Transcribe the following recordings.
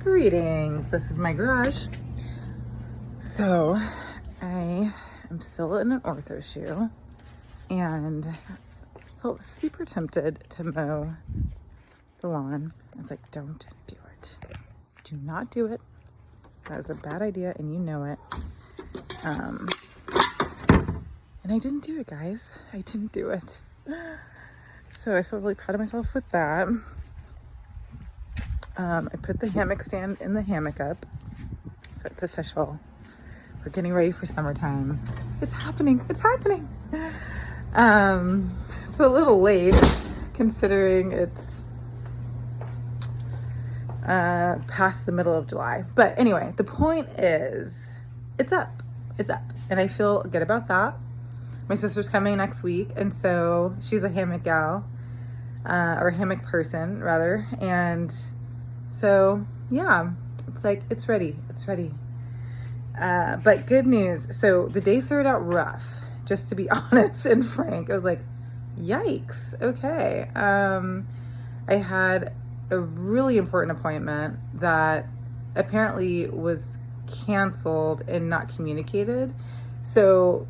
Greetings. This is my garage. So I am still in an ortho shoe and felt super tempted to mow the lawn. I was like, don't do it. Do not do it. That is a bad idea and you know it. And I didn't do it, guys. I didn't do it. So I feel really proud of myself with that. I put the hammock stand in the hammock up. So it's official. We're getting ready for summertime. It's happening. It's happening. It's a little late considering it's past the middle of July. But anyway, the point is it's up. It's up. And I feel good about that. My sister's coming next week. And so she's a hammock gal, or a hammock person rather. And so yeah, it's like, it's ready. It's ready. But good news. So the day started out rough, just to be honest and frank. I was like, yikes. Okay. I had a really important appointment that apparently was canceled and not communicated. So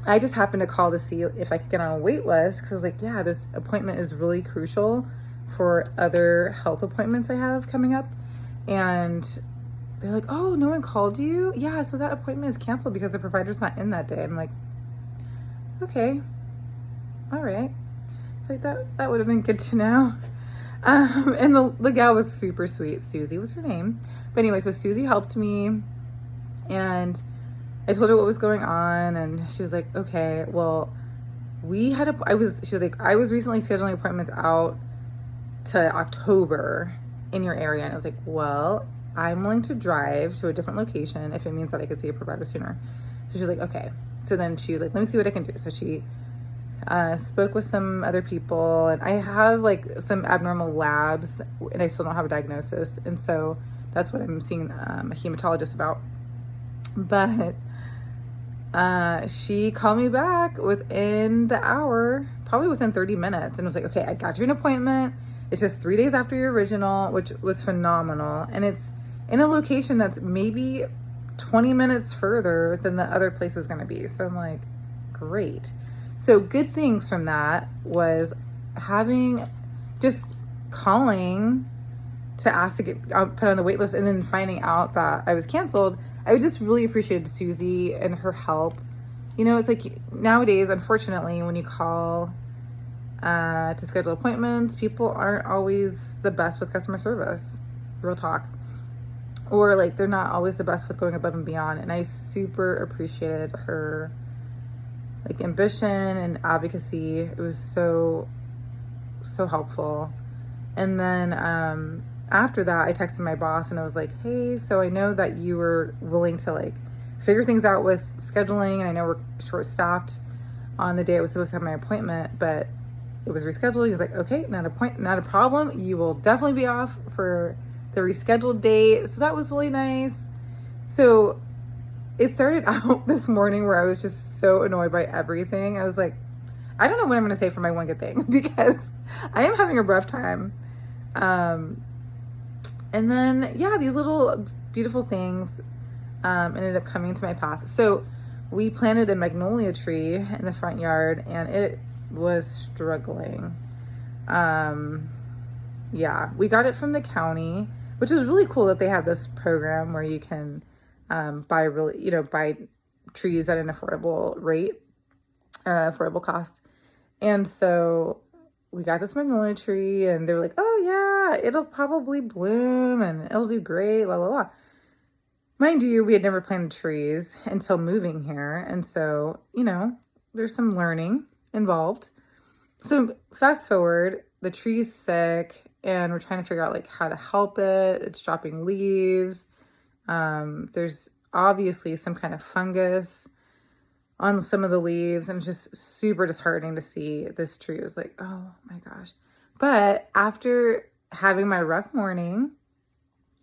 I just happened to call to see if I could get on a wait list because I was like, yeah, this appointment is really crucial for other health appointments I have coming up. And they're like, oh, no one called you? Yeah, so that appointment is canceled because the provider's not in that day. I'm like, okay, all right. It's like, that would have been good to know. And the gal was super sweet. Susie was her name. But anyway, so Susie helped me and I told her what was going on. And she was like, okay, well, she was like, I was recently scheduling appointments out to October in your area. And I was like, well, I'm willing to drive to a different location if it means that I could see a provider sooner. So she's like, okay. So then she was like, let me see what I can do. So she spoke with some other people and I have like some abnormal labs and I still don't have a diagnosis. And so that's what I'm seeing a hematologist about. But she called me back within the hour, probably within 30 minutes. And was like, okay, I got you an appointment. It's just 3 days after your original, which was phenomenal. And it's in a location that's maybe 20 minutes further than the other place was going to be. So I'm like, great. So good things from that was just calling to ask to get put on the wait list and then finding out that I was canceled. I just really appreciated Susie and her help. You know, it's like nowadays, unfortunately, when you call to schedule appointments, people aren't always the best with customer service, real talk. Or like they're not always the best with going above and beyond. And I super appreciated her like ambition and advocacy. It was so helpful. And then after that, I texted my boss and I was like, hey, so I know that you were willing to like figure things out with scheduling. And I know we're short-staffed on the day I was supposed to have my appointment, but it was rescheduled. He's like, okay, not a problem. You will definitely be off for the rescheduled date. So that was really nice. So it started out this morning where I was just so annoyed by everything. I was like, I don't know what I'm going to say for my one good thing because I am having a rough time. And then, yeah, these little beautiful things ended up coming to my path. So we planted a magnolia tree in the front yard and it was struggling. Yeah, we got it from the county, which is really cool that they have this program where you can buy trees at an affordable rate, affordable cost. And so we got this magnolia tree and they were like, oh yeah, it'll probably bloom and it'll do great, la la la. Mind you, we had never planted trees until moving here. And so, you know, there's some learning involved. So fast forward, the tree's sick and we're trying to figure out like how to help it. It's dropping leaves. There's obviously some kind of fungus on some of the leaves and it's just super disheartening to see this tree. It was like, oh my gosh. But after having my rough morning,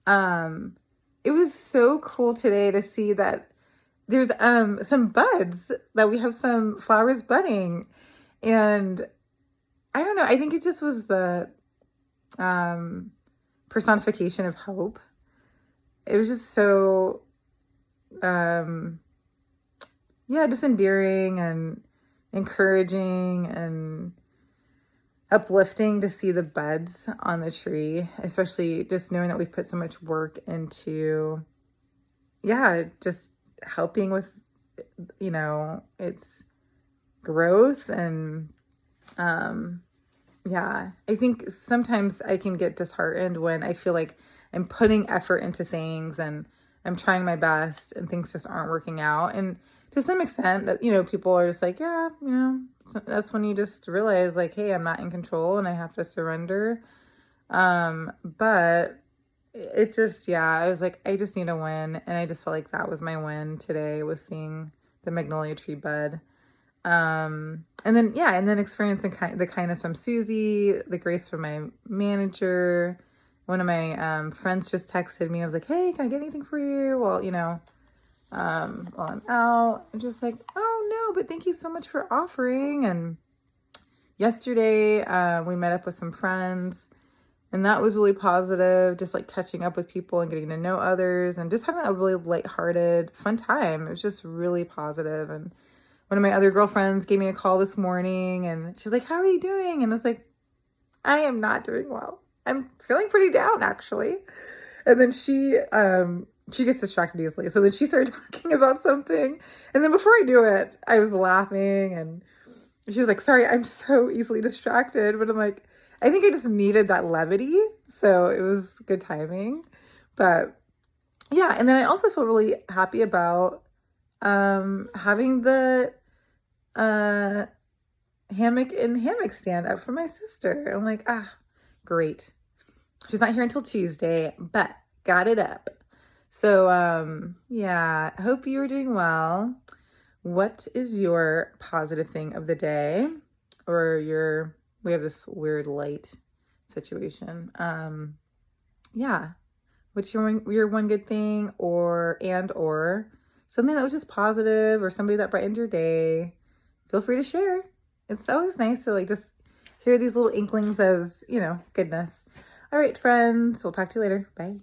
it was so cool today to see that there's some buds, that we have some flowers budding. And I don't know, I think it just was the personification of hope it was just so, yeah, just endearing and encouraging and uplifting to see the buds on the tree, especially just knowing that we've put so much work into, yeah, just helping with, its growth. And, yeah, I think sometimes I can get disheartened when I feel like I'm putting effort into things and I'm trying my best and things just aren't working out. And to some extent that, people are just like, yeah, that's when you just realize like, hey, I'm not in control and I have to surrender. But it just, yeah, I was like, I just need a win. And I just felt like that was my win today, was seeing the magnolia tree bud. And then experiencing the kindness from Susie, the grace from my manager. One of my friends just texted me. I was like, hey, can I get anything for you? Well, while I'm out, I'm just like, oh no, but thank you so much for offering. And yesterday, we met up with some friends, and that was really positive. Just like catching up with people and getting to know others and just having a really lighthearted, fun time. It was just really positive. And one of my other girlfriends gave me a call this morning and she's like, how are you doing? And I was like, I am not doing well. I'm feeling pretty down, actually. And then she gets distracted easily. So then she started talking about something. And then before I knew it, I was laughing and she was like, sorry, I'm so easily distracted. But I'm like, I think I just needed that levity. So it was good timing. But yeah, and then I also feel really happy about having the hammock and hammock stand up for my sister. I'm like, great. She's not here until Tuesday, but got it up. So, yeah, I hope you are doing well. What is your positive thing of the day? Or we have this weird light situation. Yeah. What's your one good thing or something that was just positive or somebody that brightened your day? Feel free to share. It's always nice to just hear these little inklings of, goodness. All right, friends, we'll talk to you later. Bye.